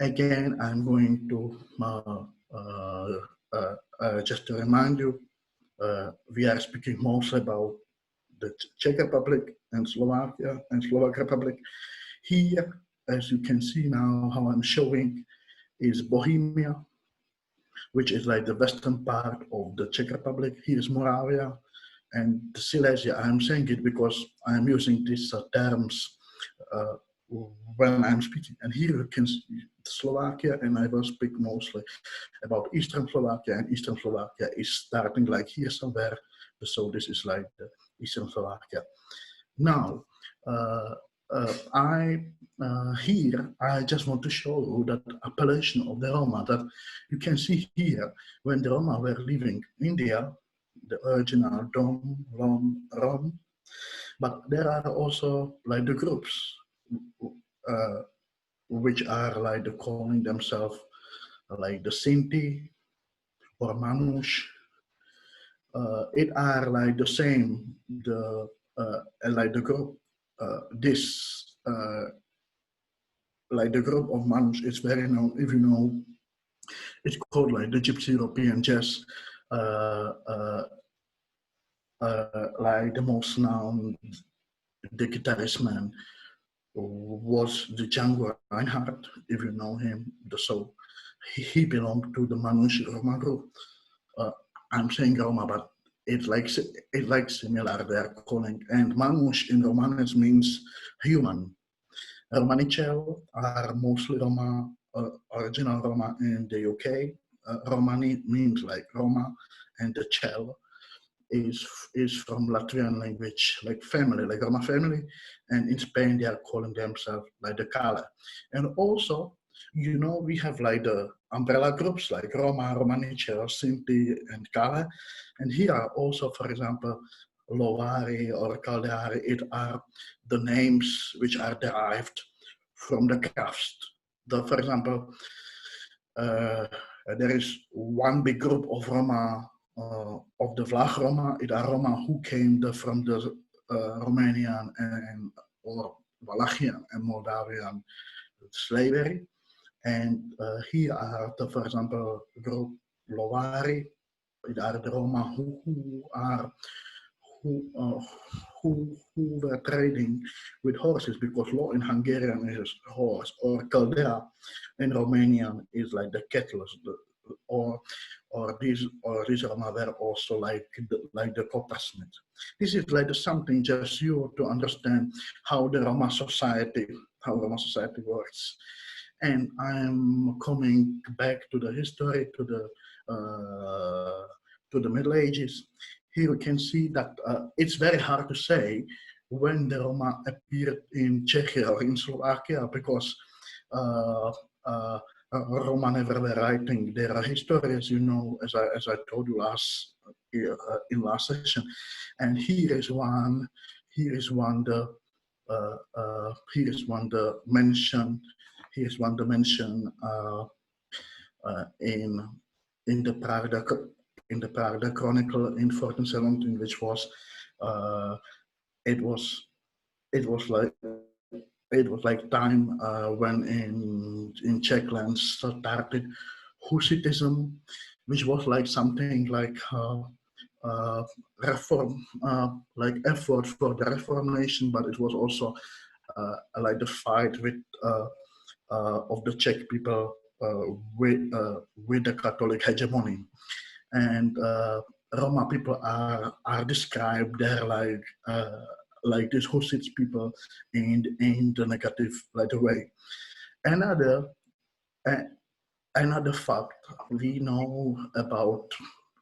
Again, I'm going to just to remind you, we are speaking mostly about the Czech Republic and Slovakia and Slovak Republic. Here, as you can see now, how I'm showing is Bohemia, which is like the western part of the Czech Republic. Here is Moravia and Silesia. I'm saying it because I'm using these terms uh, when I'm speaking. And here you can see Slovakia, and I will speak mostly about Eastern Slovakia, and Eastern Slovakia is starting like here somewhere. So this is like the Eastern Slovakia. Now, here I just want to show you that appellation of the Roma that you can see here when the Roma were living in India, the original Dom, Rom, but there are also like the groups uh, which are like the calling themselves like the Sinti or Manush. It are like the same, the like the group. This like the group of Manush is very known. If you know, it's called like the Gypsy European Jazz. Uh, uh, like the most known, the guitarist man was the Django Reinhardt, if you know him. So he belonged to the Manush Roma group. Uh, I'm saying Roma, but it's like similar. They're calling, and Manush in Romanes means human. Romanichel are mostly Roma, original Roma in the UK. Romani means like Roma, and the Chel is from Latvian language, like family, like Roma family. And in Spain, they are calling themselves like the Kala. And also, you know, we have like the umbrella groups like Roma, Romanichel, Sinti, and Kala. And here are also, for example, Lovari or Caldeari. It are the names which are derived from the caste. For example, uh, there is one big group of Roma, of the Vlag Roma. It are Roma who came from the Romanian and or Wallachian and Moldavian slavery. And here are the, for example, group Lovari. It are the Roma who are who, uh, who were trading with horses, because law in Hungarian is horse, or caldera in Romanian is like the cattle, or these Roma were also like the coppersmith. This is like something just you to understand how the Roma society works. And I'm coming back to the history, to the Middle Ages. Here you can see that it's very hard to say when the Roma appeared in Czechia or in Slovakia, because uh, uh, Roma never were writing their history, as you know, as I told you in last session. And here is one the mention. Here's one dimension in the Pravda Chronicle in 1417, which was uh, it was it was like time when in Czech lands started Hussitism, which was like something like reform, like effort for the Reformation, but it was also like the fight of the Czech people with the Catholic hegemony. And Roma people are described there like these Hussites people in the negative like way. Another uh, another fact we know about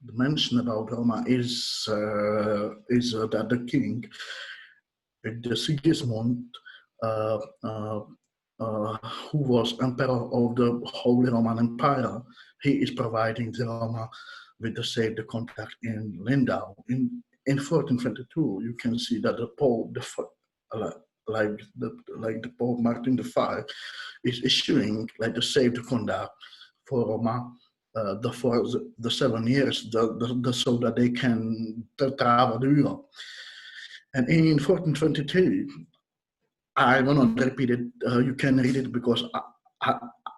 the mention about Roma is that the king, the Sigismund, uh, uh, who was emperor of the Holy Roman Empire, he is providing the Roma with the save the contact in Lindau. In 1422, you can see that the Pope, the Pope Martin V, is issuing like the save the conduct for Roma. For the 7 years, so that they can travel to Europe. And in 1422, I will not repeat it. You can read it because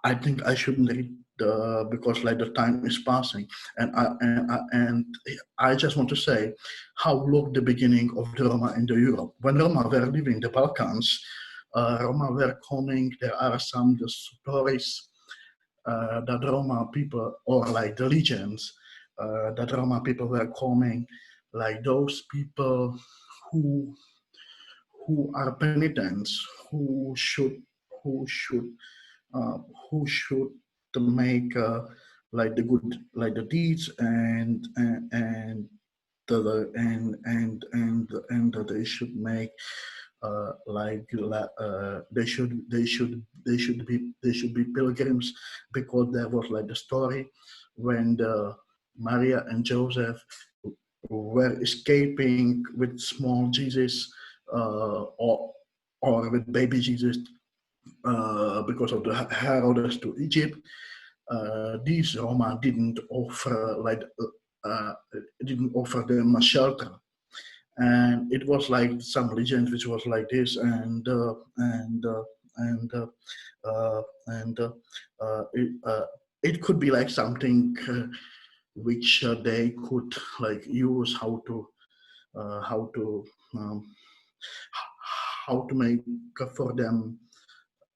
I think I shouldn't read because like the time is passing, and I just want to say how looked the beginning of the Roma in the Europe. When Roma were leaving the Balkans, Roma were coming. There are some the stories that Roma people, or like the legends, that Roma people were coming, like those people who who are penitents, who should who should uh, who should to make like the good, like the deeds, and and they should make they should be pilgrims, because there was like the story when the Maria and Joseph were escaping with small Jesus, or with baby Jesus, because of the Herodes to Egypt. These Roma uh, didn't offer them a shelter, and it was like some legend which was like this, and and it could be like something which they could like use how to um, how to make for them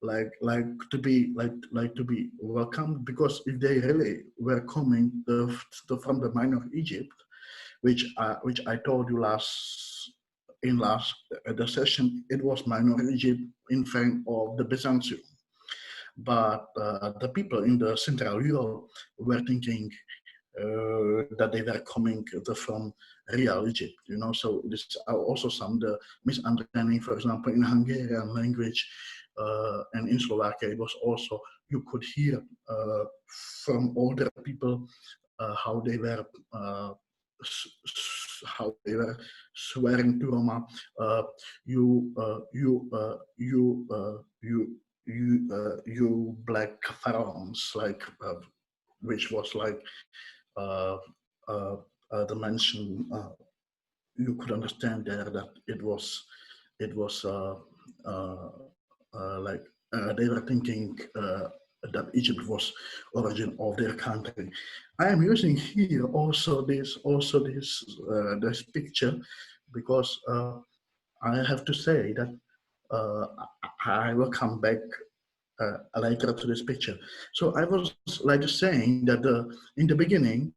like to be welcomed, because if they really were coming from the minor Egypt, which I told you last the session, it was minor Egypt in front of the Byzantium. But the people in the Central Europe were thinking that they were coming from real Egypt, you know. So this are also some the misunderstanding. For example, in Hungarian language and in Slovakia, it was also you could hear from older people how they were. How they were swearing to Roma, you, you black pharaohs, like which was like uh, uh, the mention. You could understand there that it was uh, like they were thinking that Egypt was origin of their country. I am using here this picture because I have to say that uh, I will come back later to this picture. So I was like saying that in the beginning,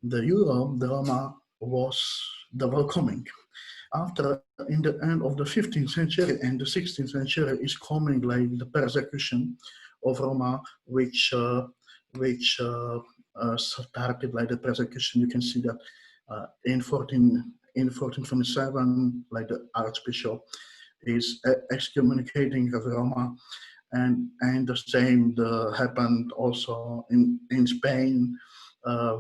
the Europe, the Roma was the welcoming. After, in the end of the 15th century and the 16th century, is coming like the persecution of Roma, which started like the persecution. You can see that in 1427, like the Archbishop is excommunicating of Roma, and the same happened also in Spain,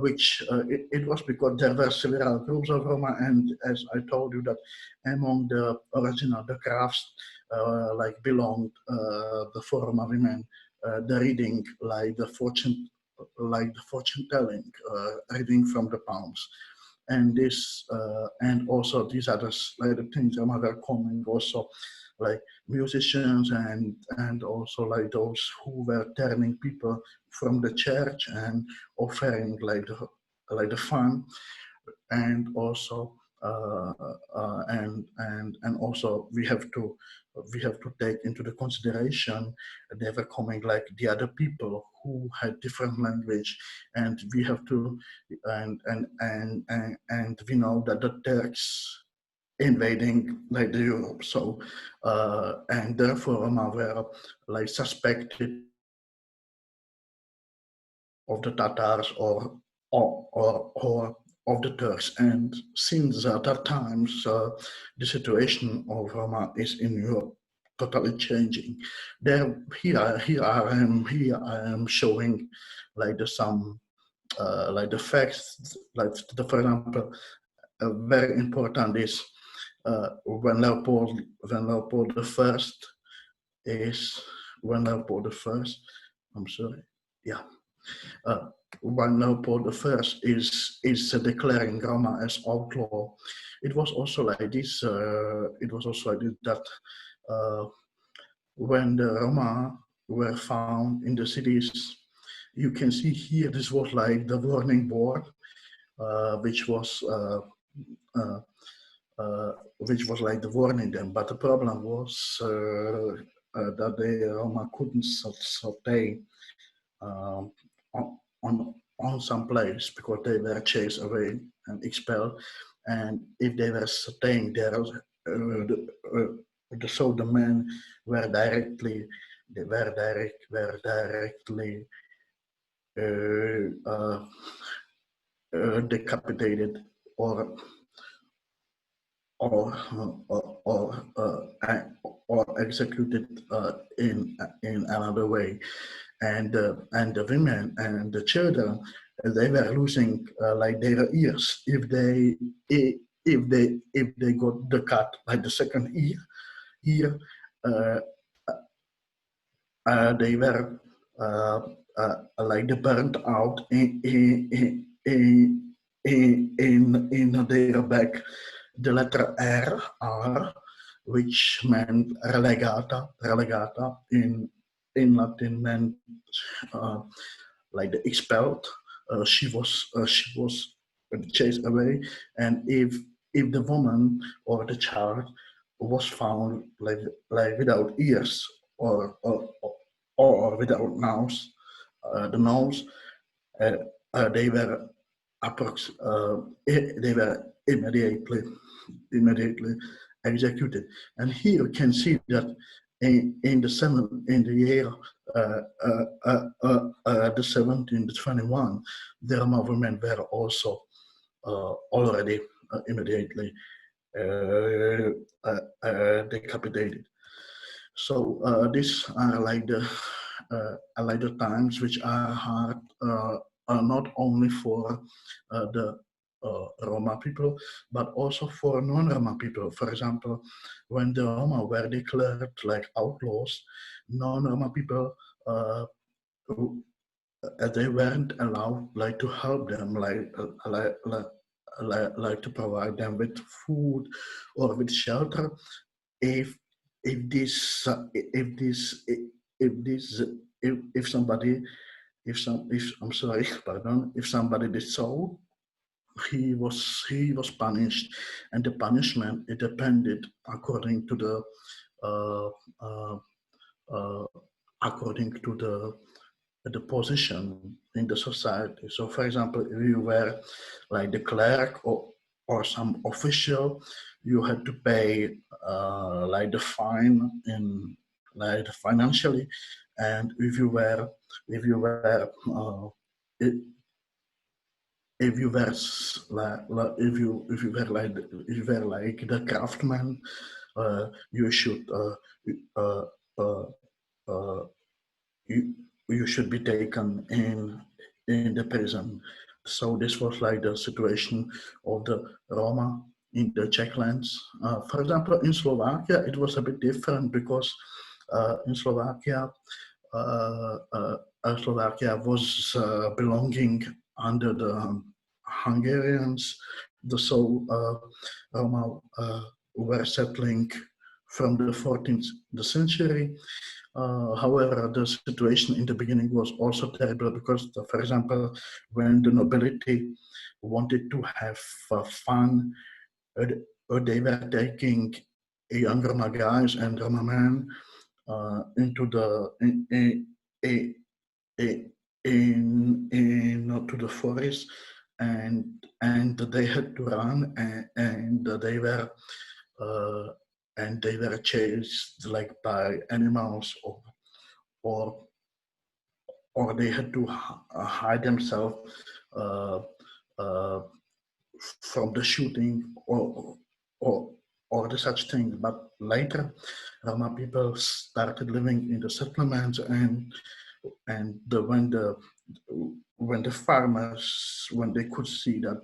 which it was because there were several groups of Roma, and as I told you that among the original the crafts like belonged the for Roma women, the reading like the fortune telling, reading from the palms, and this and also these other like the things that were coming also, like musicians, and also like those who were turning people from the church and offering like the fun, and also and also we have to take into the consideration they were coming like the other people who had different language, and we have to and we know that the Turks invading like the Europe. So and therefore Roma were like suspected of the Tatars or of the Turks. And since that times, the situation of Roma is in Europe totally changing. There, here I am showing like the some like the facts, like for example, very important is when Leopold the First is when Leopold the First. I'm sorry. Yeah. Uh, when Leopold the First is declaring Roma as outlaw, it was also like this. It was also like this that when the Roma were found in the cities. You can see here, this was like the warning board, which was uh, which was like the warning them. But the problem was that the Roma couldn't sustain um, on, on some place because they were chased away and expelled. And if they were staying there, so the men were directly, were directly uh, uh, decapitated or or or or executed in another way, and the women and the children, they were losing like their ears if they got the cut like the second ear, uh, they were like the burnt out in their back the letter R, which meant relegata in Latin meant uh, like the expelled. She was chased away, and if the woman or the child was found like without ears or without nose, the nose, uh, they were they were immediately executed. And here you can see that in the year the 1721, the Roma women were also already immediately decapitated. So these are like the times which are hard, not only for the Roma people, but also for non-Roma people. For example, when the Roma were declared like outlaws, non-Roma people they weren't allowed like to help them, like to provide them with food or with shelter if if this if this if this if somebody if I'm sorry pardon, if somebody did so, he was punished, and the punishment it depended according to the uh, uh, uh, according to the position in the society. So, for example, if you were like the clerk or some official, you had to pay like the fine in like financially, and if you were if you were if you were like the craftsman, you should uh, uh, uh, you, you should be taken in the prison. So this was like the situation of the Roma in the Czech lands. For example, in Slovakia, it was a bit different because in Slovakia, Slovakia was belonging under the Hungarians. So Roma were settling from the 14th century. However, the situation in the beginning was also terrible because, for example, when the nobility wanted to have fun, they were taking young Roma guys and Roma men into the to the forest, and they had to run, and uh, they were chased like by animals or or they had to hide themselves uh, uh, from the shooting or or the such thing. But later, Roma people started living in the settlements, and when the farmers, when they could see that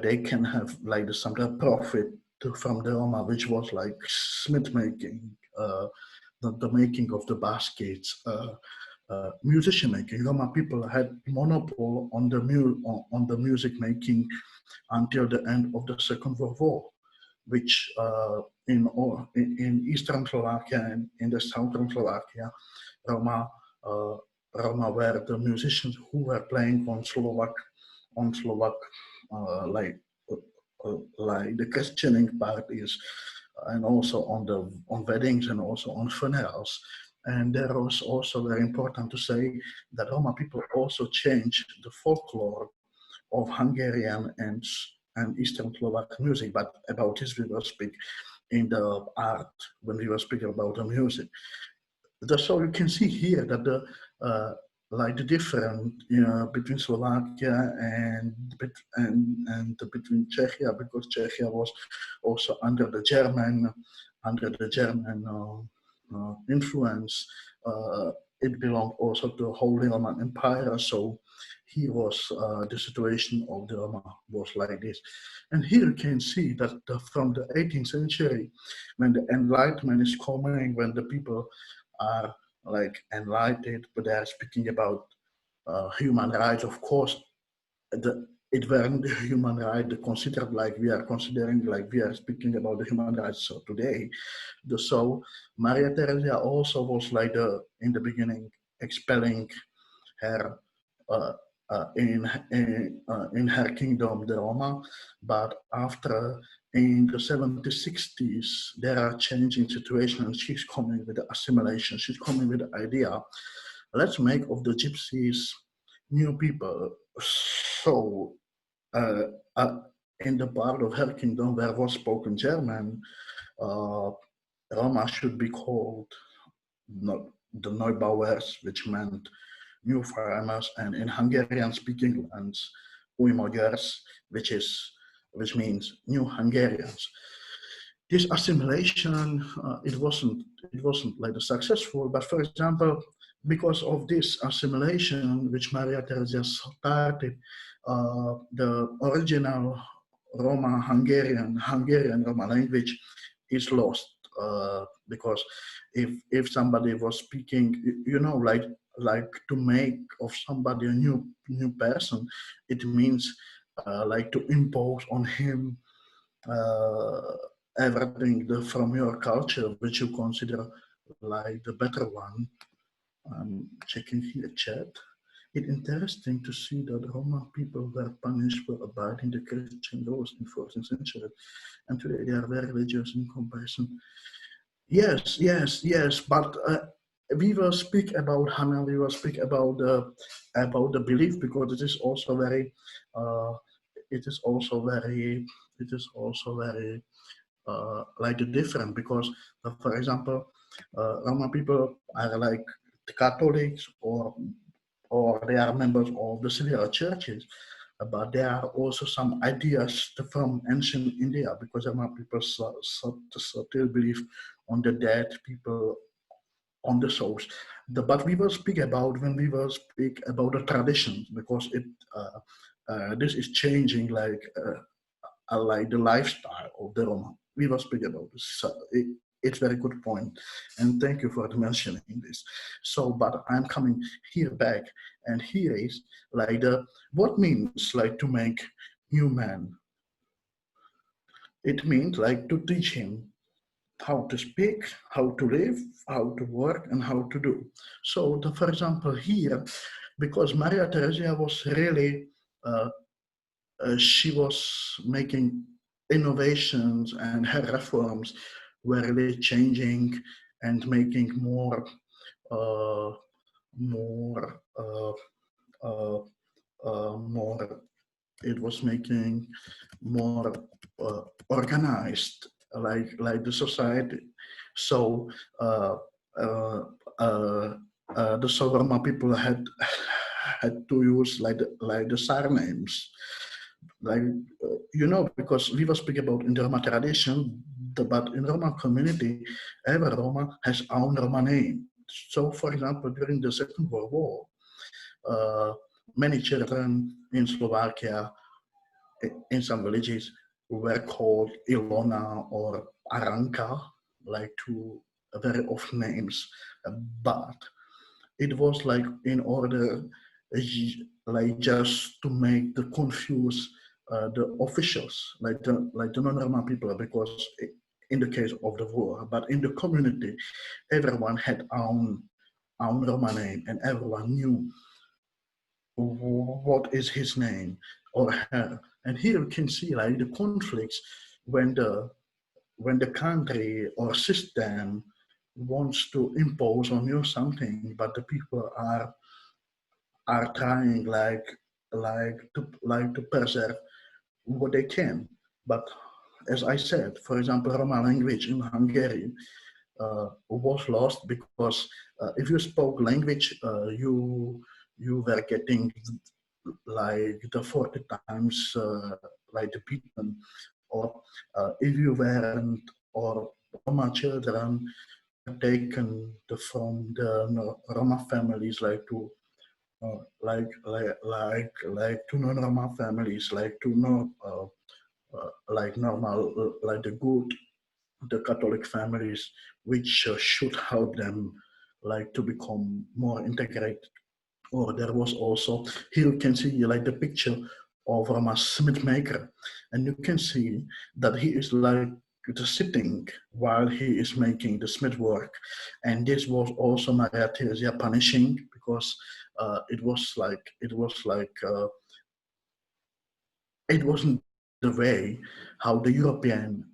they can have like some profit from the Roma, which was like smith making, the making of the baskets, musician making. Roma people had monopole on on the music making until the end of the Second World War, which in Eastern Slovakia and in the Southern Slovakia, Roma Roma were the musicians who were playing on Slovak uh, like like the questioning parties, and also on weddings and also on funerals. And there was also very important to say that Roma people also changed the folklore of Hungarian and Eastern Slovak music, but about this we will speak in the art when we will speak about the music. So you can see here that the like the difference between Slovakia and between Czechia, because Czechia was also under the German influence. It belonged also to the Holy Roman Empire. So here was the situation of the Roma was like this. And here you can see that from the 18th century, when the Enlightenment is coming, when the people are like enlightened, but they are speaking about human rights. Of course, it weren't the human right considered like we are considering, like we are speaking about the human rights so today. So Maria Theresia also was like in the beginning expelling her uh, in her kingdom, the Roma, but after in the 70s, 60s, there are changing situations. She's coming with the assimilation. She's coming with the idea, let's make of the gypsies new people. So uh, uh, in the part of her kingdom where was spoken German, uh, Roma should be called not the Neubauers, which meant new farmers, and in Hungarian-speaking lands, új magyars, which means new Hungarians. This assimilation, it wasn't like successful, but for example, because of this assimilation, which Maria Theresia started, the original Hungarian Roma language is lost, because if somebody was speaking, like to make of somebody a new person, it means like to impose on him uh, everything from your culture which you consider like the better one. I'm checking here chat. It's interesting to see that Roma people were punished for abiding the Christian laws in 14th century, and today they are very religious in comparison. Yes, yes, yes. But we will speak about Hannah. We will speak about the belief, because it is also very, uh, it is also very, it is also very like different, because, for example, Roma people are like the Catholics, or they are members of the civil churches, but there are also some ideas from ancient India, because Roma people still believe on the dead people, on the souls. But we will speak about when we will speak about the traditions, because this is changing like the lifestyle of the Roma. We will speak about this. So it's very good point, and thank you for mentioning this. So, but I'm coming here back, and here is like what means like to make new man. It means like to teach him how to speak, how to live, how to work, and how to do. So, for example, here, because Maria Theresia was really she was making innovations, and her reforms were really changing and making uh, more, uh, more. It was making more organized, like the society. So uh, uh, uh, the Sovrama people had to use like the surnames, like because we will speak about in the Roma tradition, but in Roma community, every Roma has own Roma name. So, for example, during the Second World War, uh, many children in Slovakia, in some villages, were called Ilona or Aranka, like two very often names. But it was like in order, like just to make the confuse the officials, like the non-Roma people, because in the case of the war, but in the community, everyone had own Roma name, and everyone knew what is his name or her. And here you can see like the conflicts when the country or system wants to impose on you something, but the people are trying like to preserve what they can. But as I said, for example, Roma language in Hungary was lost because if you spoke language, you were getting like the 40 times like the beaten, or if you weren't, or Roma children were taken from the Roma families like to like to non-Roma families, like to no like normal like the Catholic families, which should help them like to become more integrated. Or there was also, here you can see like the picture of Rama Smith maker, and you can see that he is like just sitting while he is making the smith work. And this was also Maria Theresia punishing, because it wasn't the way how the European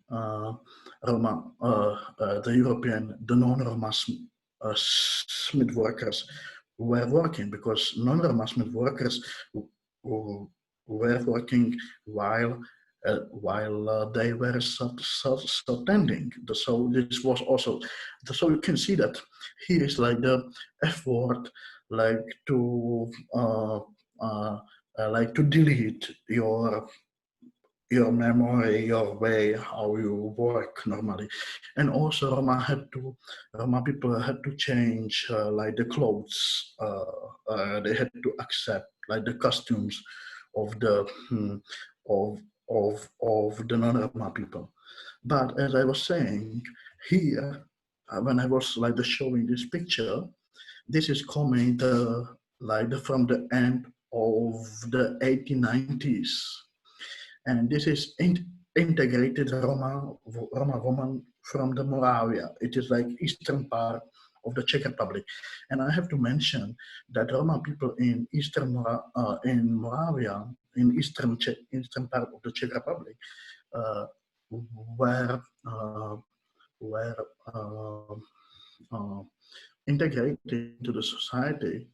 the non-Roma Smith workers were working, because non-Roma Smith workers who were working while they were tending. So this was also, so you can see that here is like the effort like to like to delete your memory, your way how you work normally. And also Roma people had to change like the clothes. They had to accept like the costumes of the of of the non-Roma people. But as I was saying here, when I was like showing this picture, this is coming from the end of the 1890s, and this is integrated Roma woman from the Moravia. It is like eastern part of the Czech Republic, and I have to mention that Roma people in in Moravia, in eastern part of the Czech Republic, uh, were uh, were uh, uh, integrated into the society.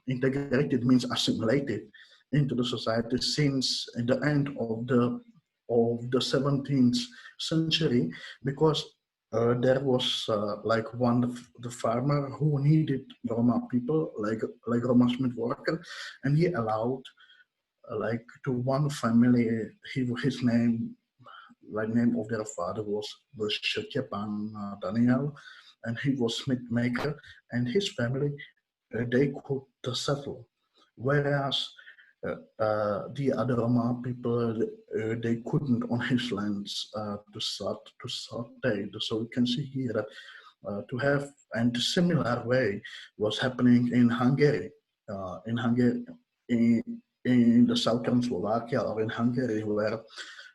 Integrated means assimilated into the society since the end of the 17th century, because there was like the farmer who needed Roma people, like Roma Smith worker, and he allowed like to one family. His name, like name of their father was Stepan Daniel, and he was smith maker, and his family they could settle, whereas the other Roma people they couldn't on his lands to start trade. So you can see here that to have, and a similar way was happening in Hungary, in Hungary, in, in the southern Slovakia or in Hungary, where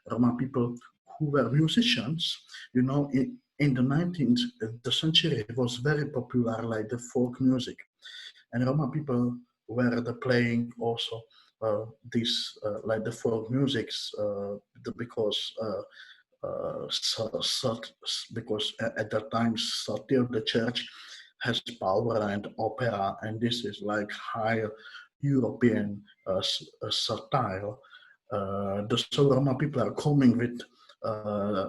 Roma people who were musicians, you know, in the 19th the century it was very popular, like the folk music, and Roma people were the playing also these like the folk musics because because at that time still the church has power and opera, and this is like higher European style. The so Roma people are coming with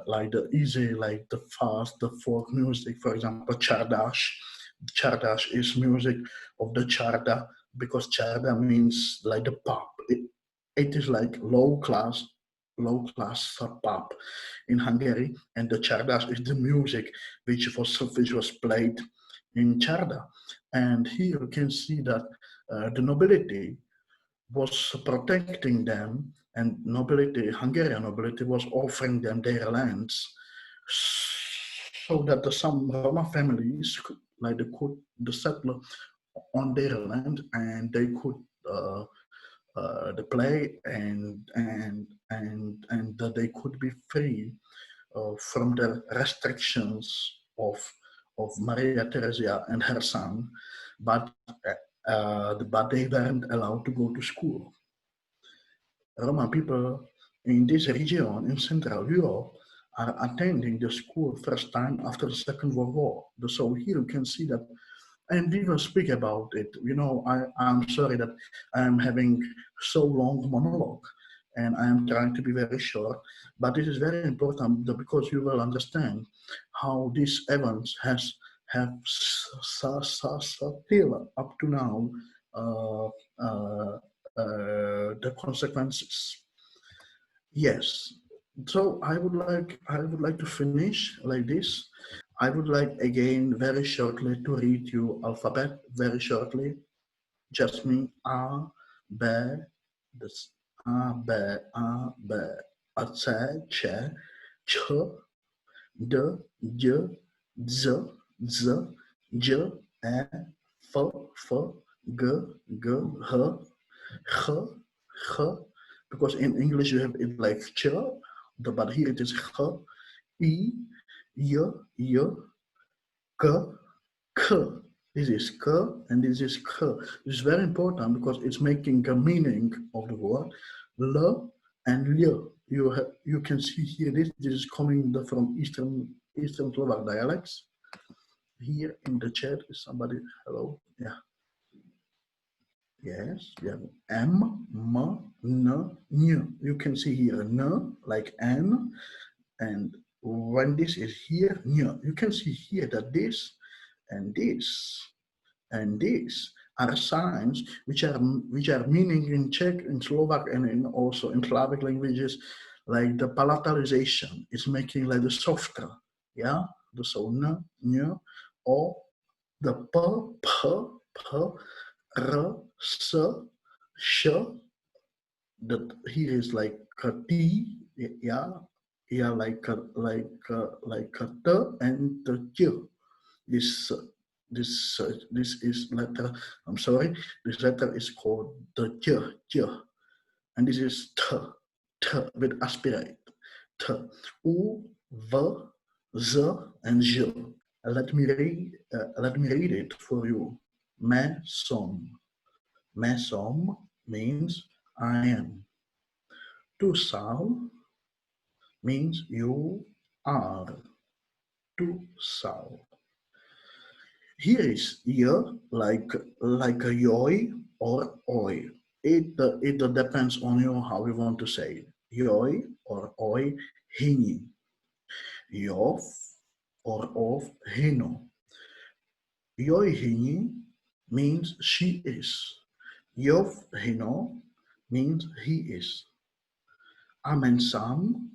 like the easy, like the fast, the folk music. For example, Chardash. Chardash is music of the Charda, because Charda means like the pub. It is like low class pub in Hungary, and the Chardash is the music which was played in Charda. And here you can see that the nobility was protecting them, and nobility, Hungarian nobility, was offering them their lands, so that some Roma families like the settler on their land, and they could play and that they could be free from the restrictions of Maria Theresia and her son, but they weren't allowed to go to school. Roma people in this region in Central Europe are attending the school first time after the Second World War. So here you can see that, and we will speak about it. You know, I'm sorry that I'm having so long monologue, and I'm trying to be very short, but this is very important because you will understand how these events have still up to now uh, uh, the consequences. Yes. So I would like to finish like this. I would like again very shortly to read you alphabet very shortly. Just me A B this A B A B A C Ch Ch D J Z Z J E F F G G H H, H, because in English you have it like ch, but here it is H, I, Y, Y, K, K. This is K and this is K. This is very important because it's making a meaning of the word. L and L. You can see here this is coming from Eastern Slovak dialects. Here in the chat is somebody. Hello. Yeah. Yes, we have M, M, N, N. You can see here N like N, and when this is here, N. You can see here that this and this and this are signs which are meaning in Czech, in Slovak, and also in Slavic languages, like the palatalization. It's making like the softer, yeah. The so N, N, or the P, R, S, Sh, that here is like a T, yeah, yeah, like a T and the J. This this is letter. I'm sorry. This letter is called the J, and this is T with aspirate. T, U, V, Z, and J. Let me read it for you. Mason. Mason means I am. To solve means you are. To solve. Here is here like a yoi or oi. It depends on you how you want to say it. Yoi or oi, hini. Yov or of, hino. Yoi hini means she is. Yov hino means he is. Amensam,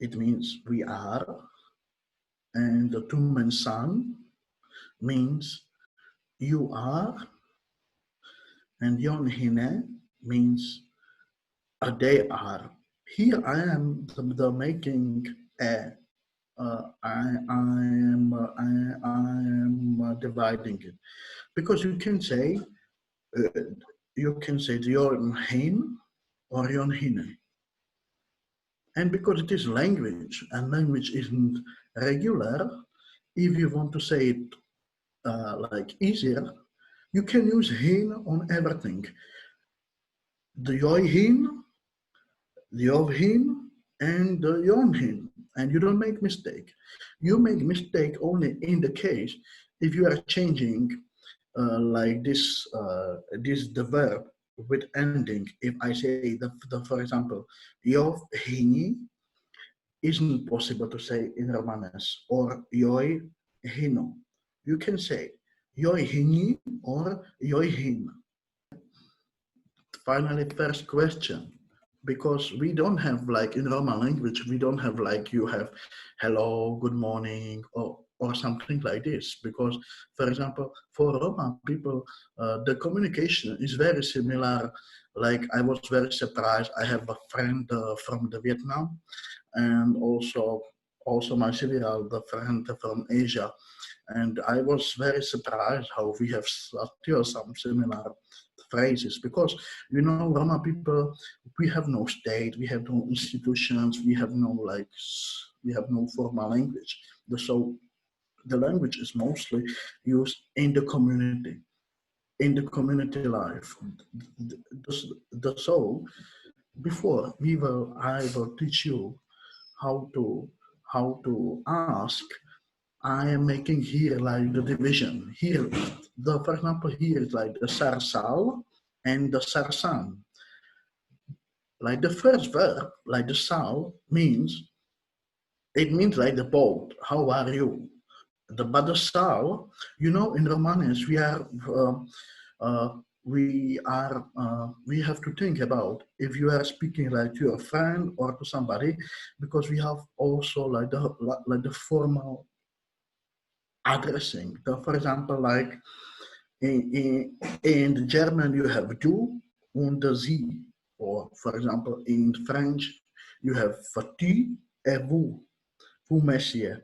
it means we are. And the tumensan means you are. And yonhine means they are. Here I am the making a. I am dividing it because you can say yonhin or yonhine. And because it is language and language isn't regular, if you want to say it like easier, you can use hin on everything. The yohin, the ovhin, and the yonhin, and you don't make mistake. You make mistake only in the case if you are changing like this the verb with ending. If I say for example, yovhini isn't possible to say in Romanes or yoi hino. You can say yoi hini or yoi hin. Finally, first question, because we don't have like in Roman language, we don't have like you have hello, good morning, or something like this. Because, for example, for Roman people, the communication is very similar. Like I was very surprised. I have a friend from the Vietnam, and also my Cyril, the friend from Asia, and I was very surprised how we have still some similar phrases, because Roma people, we have no state, we have no institutions, we have no like We have no formal language. So the language is mostly used in the community life. So before I will teach you how to ask. I am making here like the division. Here, for example, here is like the sarsal and the sarsan. Like the first verb, like the sal, it means like the boat. How are you? But the sal, in Romanes we have to think about if you are speaking like to a friend or to somebody, because we have also like the formal addressing. So for example, like in the German you have du and the sie, or for example in French you have tu et vous messieurs,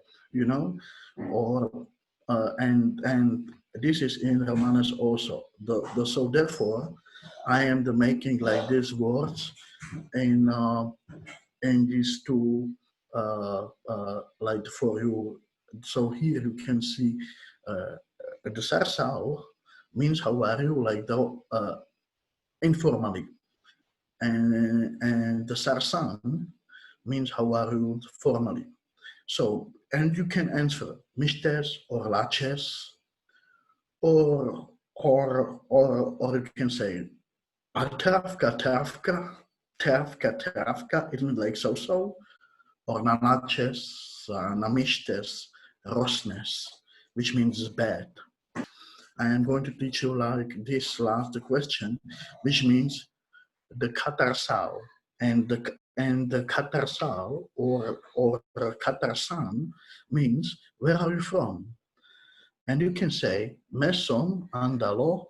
or and this is in Romanes also. So therefore, I am making like these words in these two like for you. So here you can see the sarsao means how are you, like the informally, and the sarsan means how are you formally. So, and you can answer mistes or laches, or you can say tafka tafka tafka tafka. It means like so, or nanaches, namistes, rosnes, which means bad. I am going to teach you like this last question, which means the katarsal, and the katarsal or katarsan means where are you from? And you can say meson andalo